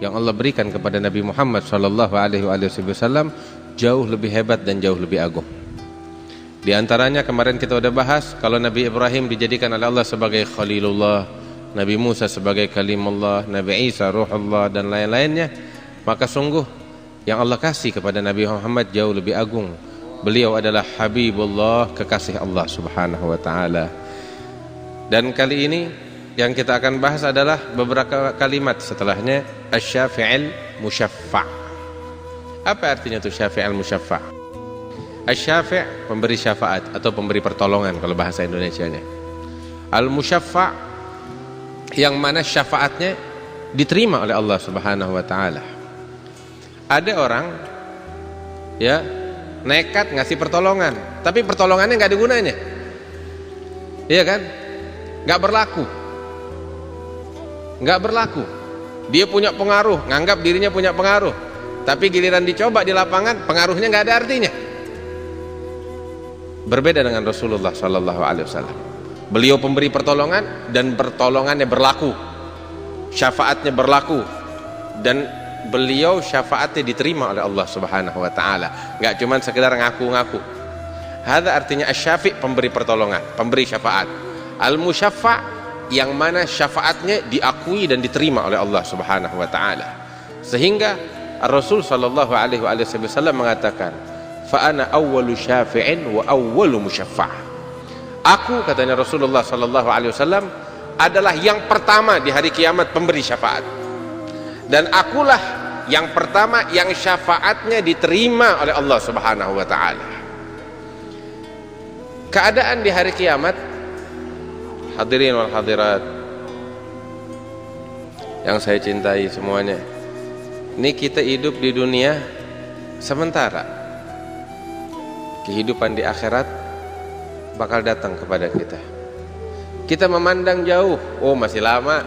yang Allah berikan kepada Nabi Muhammad SAW jauh lebih hebat dan jauh lebih agung. Di antaranya kemarin kita udah bahas kalau Nabi Ibrahim dijadikan oleh Allah sebagai Khalilullah, Nabi Musa sebagai Kalimullah, Nabi Isa Ruhullah dan lain-lainnya, maka sungguh yang Allah kasih kepada Nabi Muhammad jauh lebih agung. Beliau adalah Habibullah, kekasih Allah Subhanahu wa taala. Dan kali ini yang kita akan bahas adalah beberapa kalimat setelahnya, asy-syafi'il musyaffa'. Apa artinya itu syafi'il musyaffa'? Asy-syafi' pemberi syafaat atau pemberi pertolongan kalau bahasa Indonesianya. Al-musyaffa' yang mana syafaatnya diterima oleh Allah Subhanahu wa taala. Ada orang ya nekat ngasih pertolongan, tapi pertolongannya nggak ada gunanya. Iya kan? Nggak berlaku. Nggak berlaku. Dia punya pengaruh, nganggap dirinya punya pengaruh, tapi giliran dicoba di lapangan pengaruhnya nggak ada artinya. Berbeda dengan Rasulullah SAW. Beliau pemberi pertolongan dan pertolongannya berlaku, syafaatnya berlaku, dan beliau syafaatnya diterima oleh Allah Subhanahu wa taala. Enggak cuma sekedar ngaku-ngaku. Hadza artinya asy-syafi', pemberi pertolongan, pemberi syafaat. Al-musyaffa' yang mana syafaatnya diakui dan diterima oleh Allah Subhanahu wa taala. Sehingga Rasul sallallahu alaihi wasallam mengatakan, fa ana awwalu syafi'in wa awwalu musyaffa'. Aku, katanya Rasulullah sallallahu alaihi wasallam, adalah yang pertama di hari kiamat pemberi syafaat, dan akulah yang pertama yang syafaatnya diterima oleh Allah Subhanahu wa taala. Keadaan di hari kiamat, hadirin wal hadirat yang saya cintai semuanya, ini kita hidup di dunia sementara. Kehidupan di akhirat bakal datang kepada kita. Kita memandang jauh, oh masih lama.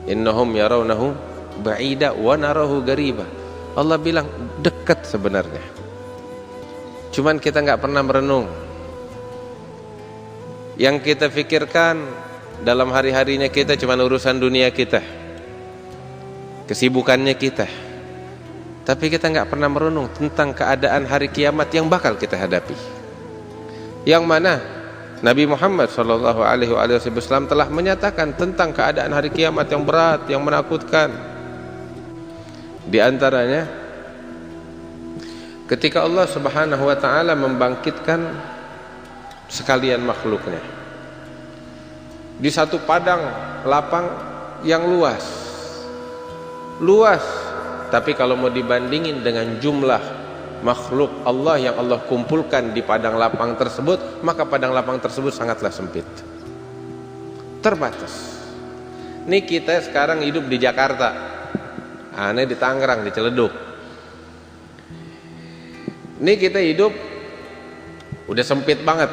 Innahum yarawnahu ba'ida wa narahu qariba. Allah bilang dekat sebenarnya. Cuman kita nggak pernah merenung. Yang kita pikirkan dalam hari-harinya kita cuma urusan dunia kita, kesibukannya kita. Tapi kita nggak pernah merenung tentang keadaan hari kiamat yang bakal kita hadapi, yang mana Nabi Muhammad SAW telah menyatakan tentang keadaan hari kiamat yang berat, yang menakutkan. Di antaranya ketika Allah Subhanahu wa taala membangkitkan sekalian makhluknya di satu padang lapang yang luas, tapi kalau mau dibandingin dengan jumlah makhluk Allah yang Allah kumpulkan di padang lapang tersebut, maka padang lapang tersebut sangatlah sempit, terbatas. Ini kita sekarang hidup di Jakarta, aneh di Tangerang, di Ciledug. Ini kita hidup udah sempit banget,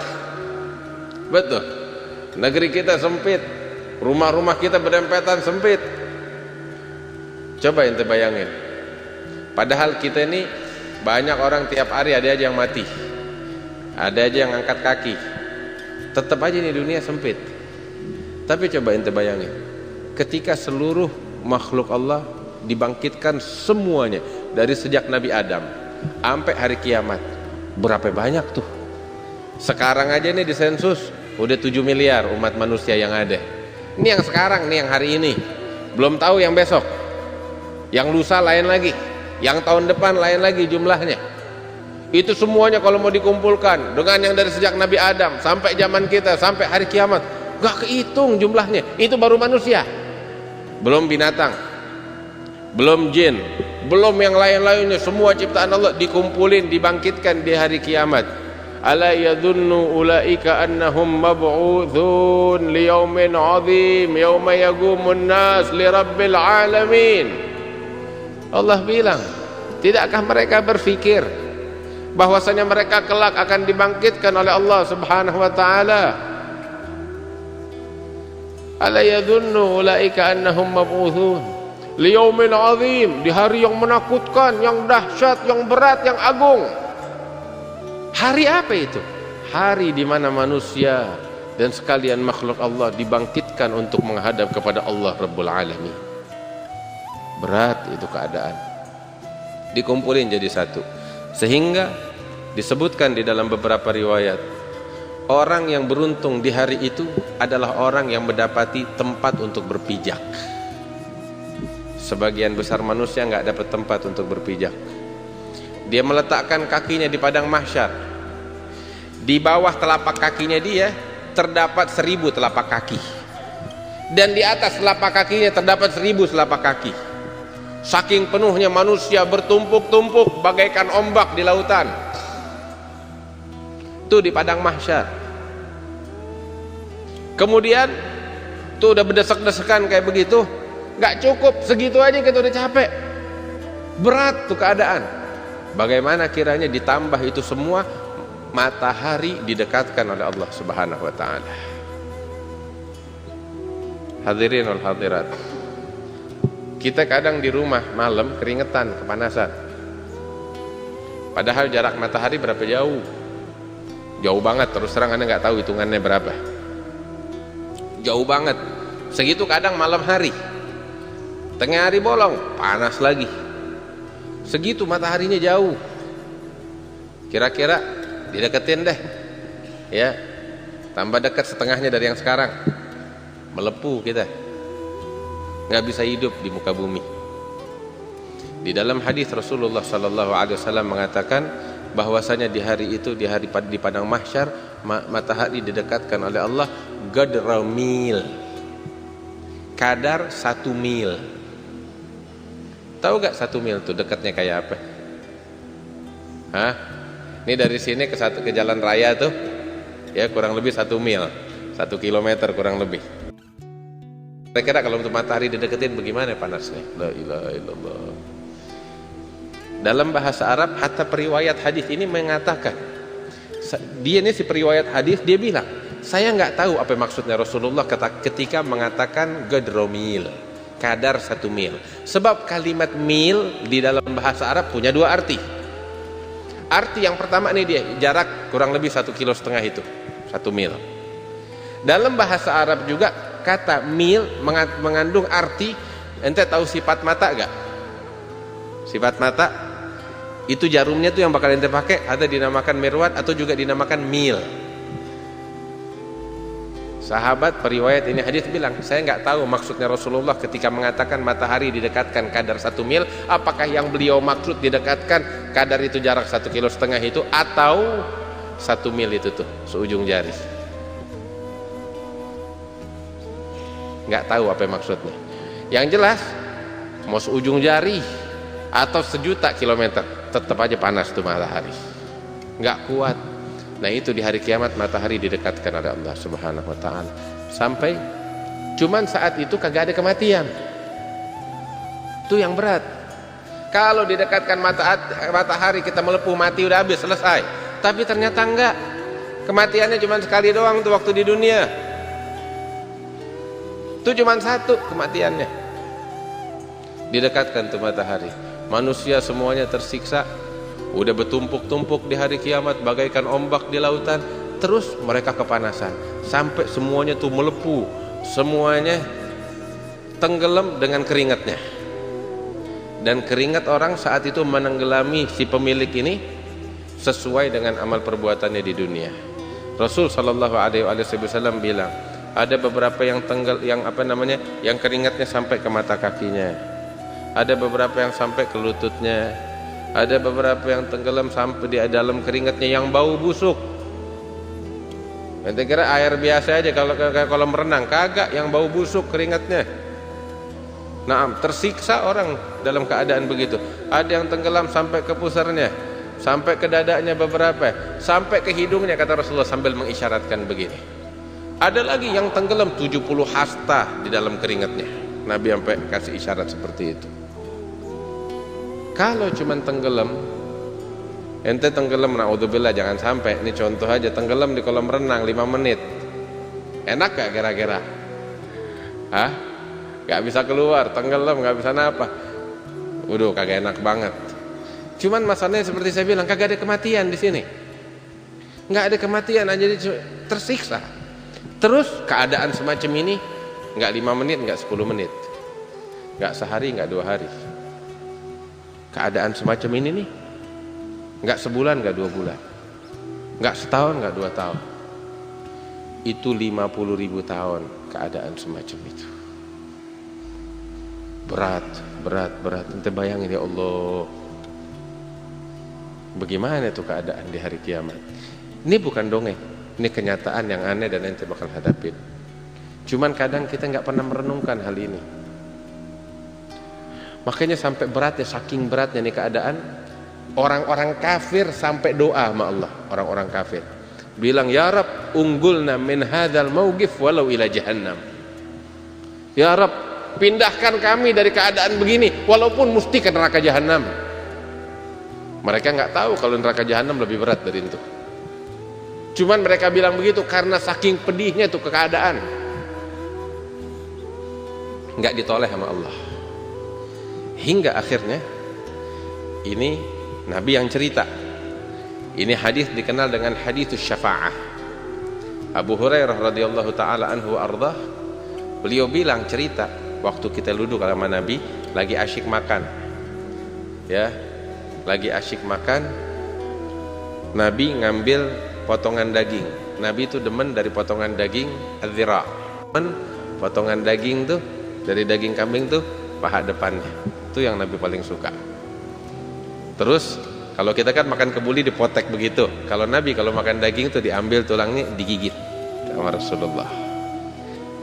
betul. Negeri kita sempit, rumah-rumah kita berdempetan sempit. Coba ente bayangin, padahal kita ini banyak orang tiap hari ada aja yang mati, ada aja yang angkat kaki, tetap aja ini dunia sempit. Tapi coba ente bayangin, ketika seluruh makhluk Allah dibangkitkan semuanya dari sejak Nabi Adam sampai hari kiamat, berapa banyak tuh? Sekarang aja nih di sensus udah 7 miliar umat manusia yang ada. Ini yang sekarang, nih yang hari ini, belum tahu yang besok, yang lusa lain lagi, yang tahun depan lain lagi jumlahnya. Itu semuanya kalau mau dikumpulkan dengan yang dari sejak Nabi Adam sampai zaman kita, sampai hari kiamat, gak kehitung jumlahnya. Itu baru manusia, belum binatang, belum jin, belum yang lain-lainnya. Semua ciptaan Allah dikumpulin, dibangkitkan di hari kiamat. Ala yadhunnu ulaika annahum mab'utsun liyaumin 'adzim yauma yaqumun nas lirabbil alamin. Allah bilang, tidakkah mereka berfikir bahwasanya mereka kelak akan dibangkitkan oleh Allah Subhanahu wa taala? Ala yadhunnu ulaika annahum mab'utsun liyaumin 'adzim, di hari yang menakutkan, yang dahsyat, yang berat, yang agung. Hari apa itu? Hari di mana manusia dan sekalian makhluk Allah dibangkitkan untuk menghadap kepada Allah Rabbul Alamin. Berat itu keadaan. Dikumpulin jadi satu. Sehingga disebutkan di dalam beberapa riwayat, orang yang beruntung di hari itu adalah orang yang mendapati tempat untuk berpijak. Sebagian besar manusia nggak dapat tempat untuk berpijak. Dia meletakkan kakinya di padang mahsyar. Di bawah telapak kakinya dia terdapat 1000 telapak kaki, dan di atas telapak kakinya terdapat 1000 telapak kaki. Saking penuhnya manusia bertumpuk-tumpuk bagaikan ombak di lautan. Itu di padang mahsyar. Kemudian tuh udah berdesak-desakan kayak begitu, nggak cukup segitu aja kita udah capek, berat tuh keadaan. Bagaimana kiranya ditambah itu semua, matahari didekatkan oleh Allah Subhanahu wa taala. Hadirin wal hadirat, kita kadang di rumah malam keringetan, kepanasan, padahal jarak matahari berapa jauh? Jauh banget, terus terang Anda nggak tahu hitungannya berapa. Jauh banget. Segitu kadang malam hari. Tengah hari bolong, panas lagi. Segitu mataharinya jauh. Kira-kira dideketin deh, ya, tambah dekat setengahnya dari yang sekarang, melepuh kita, nggak bisa hidup di muka bumi. Di dalam hadis Rasulullah Sallallahu Alaihi Wasallam mengatakan bahwasanya di hari itu, di padang mahsyar, matahari didekatkan oleh Allah qadra mil, kadar 1 mil. Tahu gak 1 mil tuh dekatnya kayak apa? Hah? Ini dari sini ke jalan raya tuh, ya kurang lebih 1 mil, 1 kilometer kurang lebih. Kira-kira kalau untuk matahari dideketin bagaimana panasnya? La ilaha illallah. Dalam bahasa Arab, hatta periwayat hadis ini mengatakan, dia ini si periwayat hadis, dia bilang, saya nggak tahu apa maksudnya Rasulullah ketika mengatakan gadromil, kadar 1 mil. Sebab kalimat mil di dalam bahasa Arab punya 2 arti. Arti yang pertama ini dia, jarak kurang lebih 1,5 kilo itu, 1 mil. Dalam bahasa Arab juga kata mil mengandung arti, ente tahu sifat mata gak? Sifat mata itu jarumnya tuh yang bakal ente pakai, ada dinamakan mirwat atau juga dinamakan mil. Sahabat periwayat ini hadis bilang, saya nggak tahu maksudnya Rasulullah ketika mengatakan matahari didekatkan kadar 1 mil, apakah yang beliau maksud didekatkan kadar itu jarak 1,5 kilo itu, atau 1 mil itu tuh seujung jari. Nggak tahu apa maksudnya. Yang jelas mau seujung jari atau 1.000.000 kilometer, tetap aja panas tuh matahari, nggak kuat. Nah itu di hari kiamat matahari didekatkan oleh Allah Subhanahu wa taala, sampai cuman saat itu kagak ada kematian. Itu yang berat. Kalau didekatkan matahari kita melepuh mati udah habis selesai. Tapi ternyata enggak. Kematiannya cuma sekali doang tuh waktu di dunia. Itu cuma 1 kematiannya. Didekatkan tuh matahari. Manusia semuanya tersiksa. Udah bertumpuk-tumpuk di hari kiamat bagaikan ombak di lautan, terus mereka kepanasan sampai semuanya tuh melepuh, semuanya tenggelam dengan keringatnya. Dan keringat orang saat itu menenggelami si pemilik ini sesuai dengan amal perbuatannya di dunia. Rasul sallallahu alaihi wasallam bilang, ada beberapa yang yang keringatnya sampai ke mata kakinya. Ada beberapa yang sampai ke lututnya. Ada beberapa yang tenggelam sampai di dalam keringatnya yang bau busuk. Ente kira air biasa aja kalau kolam renang, kagak, yang bau busuk keringatnya. Nah, tersiksa orang dalam keadaan begitu. Ada yang tenggelam sampai ke pusarnya, sampai ke dadanya beberapa, sampai ke hidungnya, kata Rasulullah sambil mengisyaratkan begini. Ada lagi yang tenggelam 70 hasta di dalam keringatnya. Nabi sampai kasih isyarat seperti itu. Kalau cuman tenggelam, ente tenggelam, naudzubillah, jangan sampai, ini contoh aja, tenggelam di kolam renang 5 menit, enak gak kira-kira? Hah? Gak bisa keluar, tenggelam, gak bisa napa. Waduh, kagak enak banget. Cuman masalahnya seperti saya bilang, kagak ada kematian di sini. Gak ada kematian, jadi tersiksa. Terus keadaan semacam ini, gak 5 menit, gak 10 menit. nggak sehari, nggak 2 hari. Keadaan semacam ini nih, nggak sebulan, nggak 2 bulan, nggak setahun, nggak 2 tahun. Itu 50.000 tahun keadaan semacam itu. Berat. Ente bayangin ya Allah, bagaimana itu keadaan di hari kiamat. Ini bukan dongeng, ini kenyataan yang aneh dan ente bakal hadapin. Cuman kadang kita nggak pernah merenungkan hal ini. Makanya sampai beratnya, saking beratnya nih keadaan, orang-orang kafir sampai doa sama Allah. Orang-orang kafir bilang, ya Rab, unggulna min hadzal mauqif walau ila jahannam. Ya Rab, pindahkan kami dari keadaan begini walaupun mesti ke neraka jahanam. Mereka nggak tahu kalau neraka jahanam lebih berat dari itu. Cuman mereka bilang begitu karena saking pedihnya itu keadaan. Nggak ditoleh sama Allah. Hingga akhirnya ini Nabi yang cerita. Ini hadis dikenal dengan hadits syafa'ah. Abu Hurairah radhiyallahu taala anhu ardah, beliau bilang cerita waktu kita duduk sama Nabi lagi asyik makan. Ya, lagi asyik makan, Nabi ngambil potongan daging. Nabi itu demen dari potongan daging adzira. Potongan daging tuh dari daging kambing tuh paha depannya. Itu yang Nabi paling suka. Terus kalau kita kan makan kebuli dipotek begitu. Kalau Nabi kalau makan daging tuh diambil tulangnya digigit sama Rasulullah.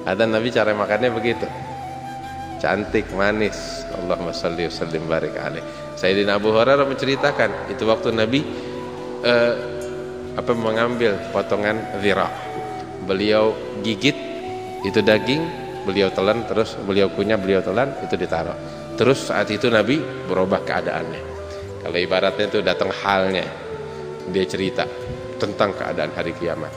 Ada Nabi cara makannya begitu. Cantik, manis. Allahumma shalli wa sallim barik alaih. Sayyidina Abu Hurairah menceritakan itu waktu Nabi mengambil potongan zira. Beliau gigit itu daging, beliau telan, terus beliau kunyah, beliau telan, itu ditaruh. Terus saat itu Nabi berubah keadaannya. Kalau ibaratnya itu datang halnya, dia cerita tentang keadaan hari kiamat.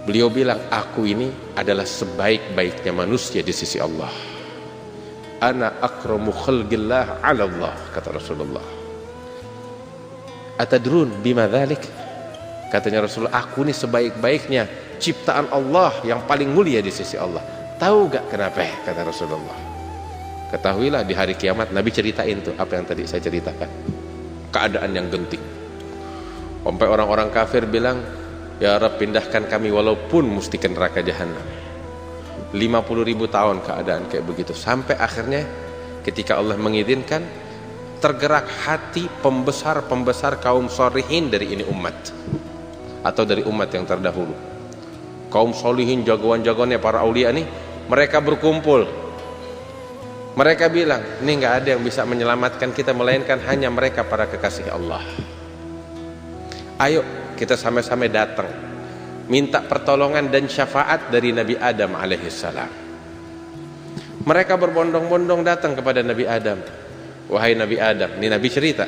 Beliau bilang, aku ini adalah sebaik-baiknya manusia di sisi Allah. Ana akramu khalqillah 'ala Allah, kata Rasulullah. Atadrun bima dzalik? Katanya Rasulullah, aku ini sebaik-baiknya ciptaan Allah yang paling mulia di sisi Allah. Tahu gak kenapa? Kata Rasulullah. Ketahuilah di hari kiamat. Nabi ceritain tuh apa yang tadi saya ceritakan, keadaan yang genting. Sampai orang-orang kafir bilang, ya Rabb, pindahkan kami walaupun mesti ke neraka jahanam. 50.000 tahun keadaan kayak begitu. Sampai akhirnya ketika Allah mengizinkan, tergerak hati pembesar-pembesar kaum sholihin dari ini umat, atau dari umat yang terdahulu. Kaum sholihin, jagoan-jagoannya para aulia nih, mereka berkumpul. Mereka bilang, ini nggak ada yang bisa menyelamatkan kita melainkan hanya mereka para kekasih Allah. Ayo kita sama-sama datang minta pertolongan dan syafaat dari Nabi Adam alaihissalam. Mereka berbondong-bondong datang kepada Nabi Adam. Wahai Nabi Adam, ini Nabi cerita,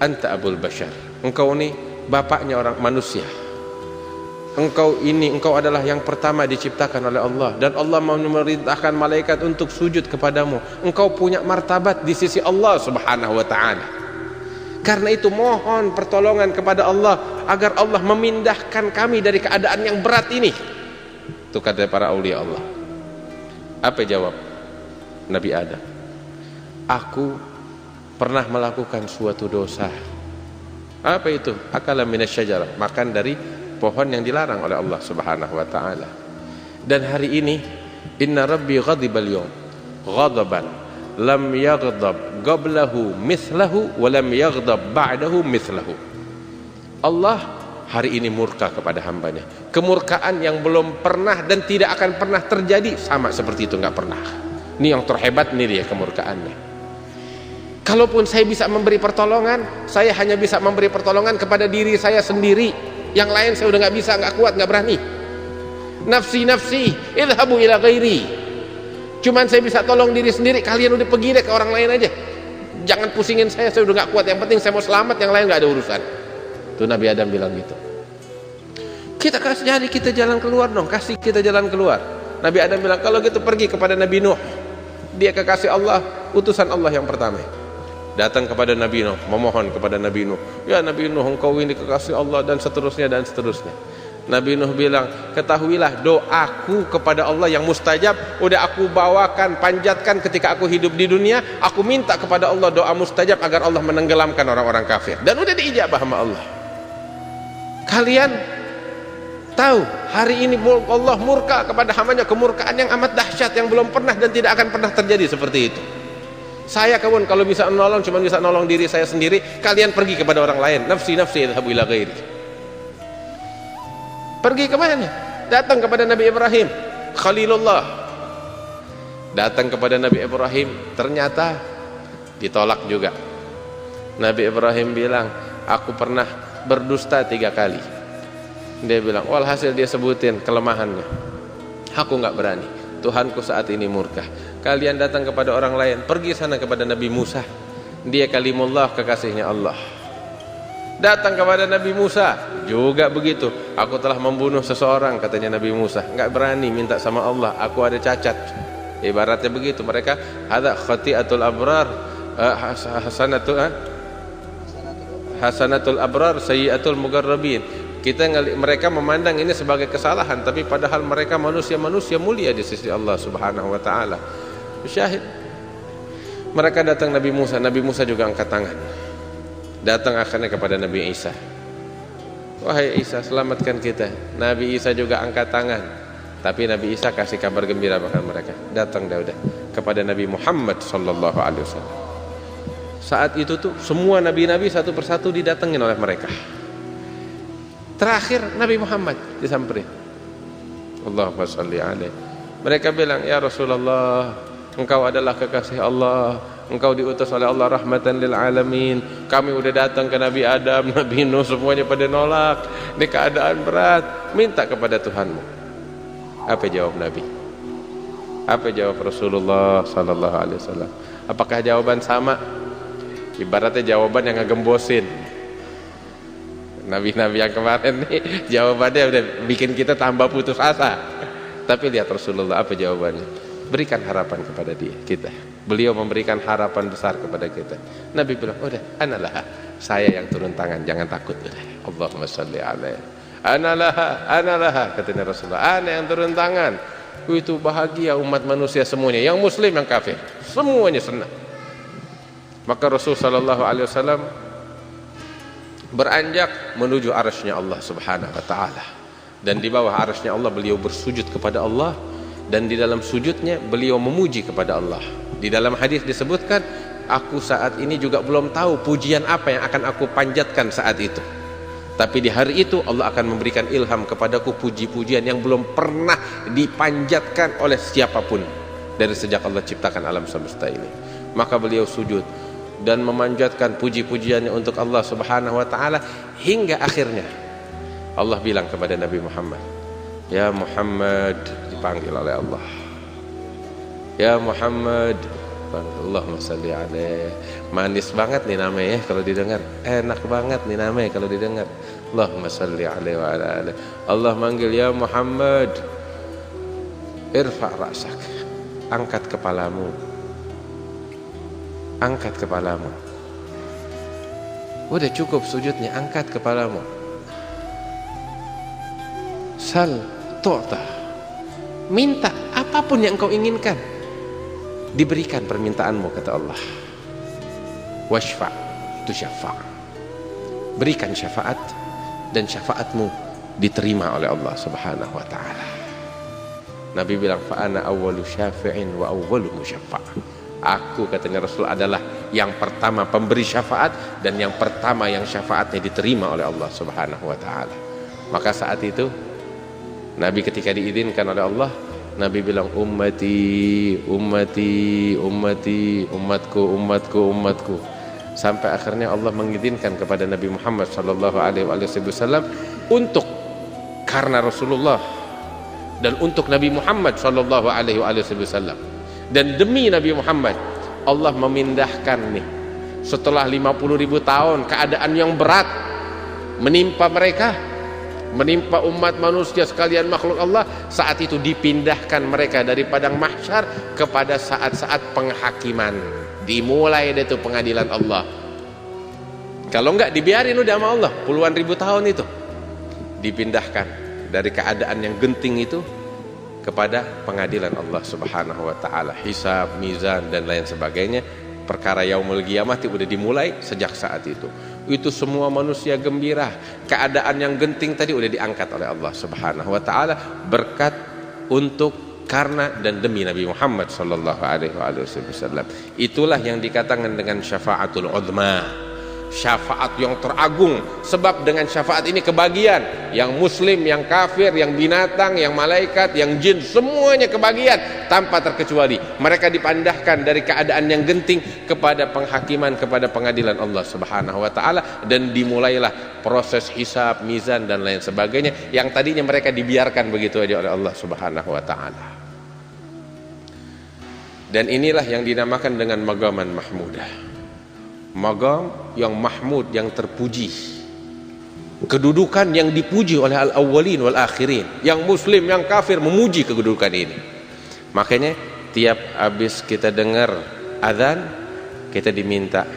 anta abul bashar, engkau ini bapaknya orang manusia. Engkau adalah yang pertama diciptakan oleh Allah, dan Allah memerintahkan malaikat untuk sujud kepadamu. Engkau punya martabat di sisi Allah subhanahu wa ta'ala. Karena itu mohon pertolongan kepada Allah agar Allah memindahkan kami dari keadaan yang berat ini. Itu kata para aulia Allah. Apa jawab Nabi Adam? Aku pernah melakukan suatu dosa. Apa itu? Akala minasyajarah, makan dari pohon yang dilarang oleh Allah subhanahu wa ta'ala. Dan hari ini, inna rabbi ghadibal yawm ghadaban lam yaghdab qablahu mithlahu wa lam yaghdab ba'dahu mithlahu. Allah hari ini murka kepada hambanya, kemurkaan yang belum pernah dan tidak akan pernah terjadi sama seperti itu, nggak pernah. Ini yang terhebat, ini dia kemurkaannya. Kalaupun saya bisa memberi pertolongan, saya hanya bisa memberi pertolongan kepada diri saya sendiri. Yang lain saya udah nggak bisa, nggak kuat, nggak berani. Nafsi nafsi, idhabu ila ghairi. Cuman saya bisa tolong diri sendiri. Kalian udah pergi deh ke orang lain aja. Jangan pusingin saya udah nggak kuat. Yang penting saya mau selamat, yang lain nggak ada urusan. Tuh Nabi Adam bilang gitu. Kita kasih jadi kita jalan keluar dong, kasih kita jalan keluar. Nabi Adam bilang, kalau gitu pergi kepada Nabi Nuh. Dia kekasih Allah, utusan Allah yang pertama. Datang kepada Nabi Nuh, memohon kepada Nabi Nuh, ya Nabi Nuh, engkau ini kekasih Allah, dan seterusnya dan seterusnya. Nabi Nuh bilang, ketahuilah doaku kepada Allah yang mustajab udah aku bawakan, panjatkan ketika aku hidup di dunia. Aku minta kepada Allah doa mustajab agar Allah menenggelamkan orang-orang kafir, dan udah diijabah sama Allah. Kalian tahu hari ini Allah murka kepada hambanya kemurkaan yang amat dahsyat, yang belum pernah dan tidak akan pernah terjadi seperti itu. Saya kawan kalau bisa menolong cuma bisa nolong diri saya sendiri, kalian pergi kepada orang lain. Nafsi nafsi idhabu ila ghairi. Pergi kemana? Datang kepada Nabi Ibrahim Khalilullah, datang kepada Nabi Ibrahim, ternyata ditolak juga. Nabi Ibrahim bilang, aku pernah berdusta 3 kali. Dia bilang, walhasil dia sebutin kelemahannya. Aku nggak berani, Tuhanku saat ini murka. Kalian datang kepada orang lain, pergi sana kepada Nabi Musa, dia kalimullah, kekasihnya Allah. Datang kepada Nabi Musa juga begitu, aku telah membunuh seseorang, katanya Nabi Musa. Nggak berani minta sama Allah, aku ada cacat. Ibaratnya begitu mereka, hadza khati'atul abrar, hasanatul abrar sayyi'atul mugarrabin. Mereka memandang ini sebagai kesalahan, tapi padahal mereka manusia-manusia mulia di sisi Allah Subhanahu wa taala. Syahid. Mereka datang Nabi Musa juga angkat tangan. Datang akhirnya kepada Nabi Isa. Wahai Isa, selamatkan kita. Nabi Isa juga angkat tangan. Tapi Nabi Isa kasih kabar gembira bahkan mereka. Datang Daudah kepada Nabi Muhammad sallallahu alaihi wasallam. Saat itu tuh semua nabi-nabi satu persatu didatengin oleh mereka. Terakhir Nabi Muhammad disamperin. Allahumma shalli alaihi. Mereka bilang, ya Rasulullah, engkau adalah kekasih Allah, engkau diutus oleh Allah rahmatan lil alamin. Kami udah datang ke Nabi Adam, Nabi Nuh, semuanya pada nolak. Ini keadaan berat, minta kepada Tuhanmu. Apa jawab Nabi? Apa jawab Rasulullah sallallahu alaihi wasallam? Apakah jawaban sama? Ibaratnya jawaban yang ngegembosin. Nabi-nabi yang kemarin nih jawabannya udah bikin kita tambah putus asa. Tapi lihat Rasulullah apa jawabannya. Berikan harapan kepada kita. Beliau memberikan harapan besar kepada kita. Nabi bilang, udah, analah, saya yang turun tangan, jangan takut. Udah. Allahumma shalli alaihi. Analah, katanya Rasulullah, ana yang turun tangan. Itu bahagia umat manusia semuanya, yang muslim, yang kafir, semuanya senang. Maka Rasul sallallahu alaihi wasallam beranjak menuju arasy-Nya Allah Subhanahu wa taala. Dan di bawah arasy-Nya Allah beliau bersujud kepada Allah, dan di dalam sujudnya beliau memuji kepada Allah. Di dalam hadis disebutkan, aku saat ini juga belum tahu pujian apa yang akan aku panjatkan saat itu. Tapi di hari itu Allah akan memberikan ilham kepadaku puji-pujian yang belum pernah dipanjatkan oleh siapapun dari sejak Allah ciptakan alam semesta ini. Maka beliau sujud dan memanjatkan puji-pujiannya untuk Allah Subhanahu wa taala hingga akhirnya Allah bilang kepada Nabi Muhammad, ya Muhammad, dipanggil oleh Allah. Ya Muhammad, Allahumma shalli alaihi. Manis banget nih namanya kalau didengar. Enak banget nih namanya kalau didengar. Allahumma shalli alaihi wa ala alihi. Allah manggil, ya Muhammad, irfa' ra'sak. Angkat kepalamu. Angkat kepalamu. Udah cukup sujudnya, angkat kepalamu. Sal tu'ta. Minta apapun yang kau inginkan, diberikan permintaanmu, kata Allah. Washfa' tu syafa'. Berikan syafaat dan syafaatmu diterima oleh Allah Subhanahu wa taala. Nabi bilang, fa ana awwalu syafi'in wa awwalu musyaffa'. Aku, katanya Rasul, adalah yang pertama pemberi syafaat dan yang pertama yang syafaatnya diterima oleh Allah Subhanahu wa taala. Maka saat itu Nabi ketika diizinkan oleh Allah, Nabi bilang, ummati, ummati, ummati, umatku, umatku, umatku. Sampai akhirnya Allah mengizinkan kepada Nabi Muhammad sallallahu alaihi wasallam untuk karena Rasulullah dan untuk Nabi Muhammad sallallahu alaihi wasallam dan demi Nabi Muhammad, Allah memindahkan nih setelah 50.000 tahun keadaan yang berat menimpa mereka, menimpa umat manusia sekalian makhluk Allah. Saat itu dipindahkan mereka dari padang mahsyar kepada saat-saat penghakiman. Dimulai deh tuh pengadilan Allah. Kalau enggak dibiarin udah sama Allah puluhan ribu tahun itu. Dipindahkan dari keadaan yang genting itu kepada pengadilan Allah Subhanahu wa taala, hisab, mizan dan lain sebagainya. Perkara yaumul qiyamah udah dimulai sejak saat itu. Itu semua manusia gembira. Keadaan yang genting tadi udah diangkat oleh Allah Subhanahu wa taala berkat untuk karena dan demi Nabi Muhammad sallallahu alaihi wasallam. Itulah yang dikatakan dengan syafaatul uzma. Syafaat yang teragung, sebab dengan syafaat ini kebagian yang muslim, yang kafir, yang binatang, yang malaikat, yang jin, semuanya kebagian tanpa terkecuali. Mereka dipindahkan dari keadaan yang genting kepada penghakiman, kepada pengadilan Allah Subhanahu wa taala, dan dimulailah proses hisab, mizan dan lain sebagainya yang tadinya mereka dibiarkan begitu aja oleh Allah Subhanahu wa taala. Dan inilah yang dinamakan dengan maqaman mahmudah. Maqam yang mahmud, yang terpuji, kedudukan yang dipuji oleh al-awwalin wal akhirin, yang muslim, yang kafir memuji kedudukan ini. Makanya tiap habis kita dengar azan, kita diminta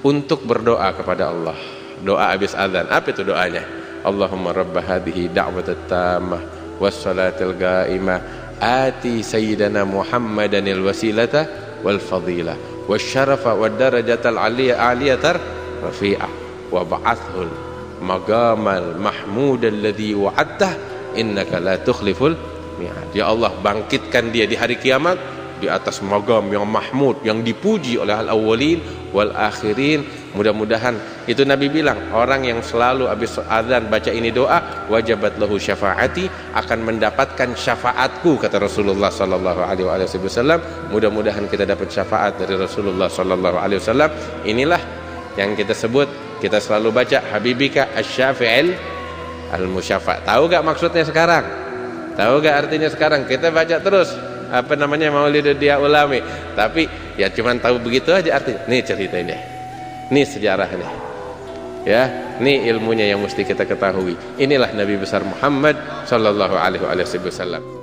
untuk berdoa kepada Allah. Doa habis azan, apa itu doanya? Allahumma rabb hadhihi da'watat tammah was salatil qa'imah ati sayyidana Muhammadanil wasilata wal fadilah wasyarafa wad darajatal aliyatar rafi'ah wa ba'athul maqamal mahmud alladhi wa'adtah innaka la tukhliful mi'ad. Ya Allah, bangkitkan dia di hari kiamat di atas maqam yang mahmud, yang dipuji oleh al-awwalin wal akhirin. Mudah-mudahan itu Nabi bilang, orang yang selalu habis azan baca ini doa, wajabat lahu syafaati, akan mendapatkan syafaatku, kata Rasulullah sallallahu alaihi wasallam. Mudah-mudahan kita dapat syafaat dari Rasulullah sallallahu alaihi wasallam. Inilah yang kita sebut, kita selalu baca habibika asy-syafi'il al-musyafa'. Tahu gak maksudnya sekarang? Tahu gak artinya sekarang? Kita baca terus apa namanya Maulidud Dia Ulami, tapi ya cuman tahu begitu aja artinya. Nih ceritanya, nih sejarahnya, ya, nih ilmunya yang mesti kita ketahui. Inilah Nabi besar Muhammad sallallahu alaihi wasallam.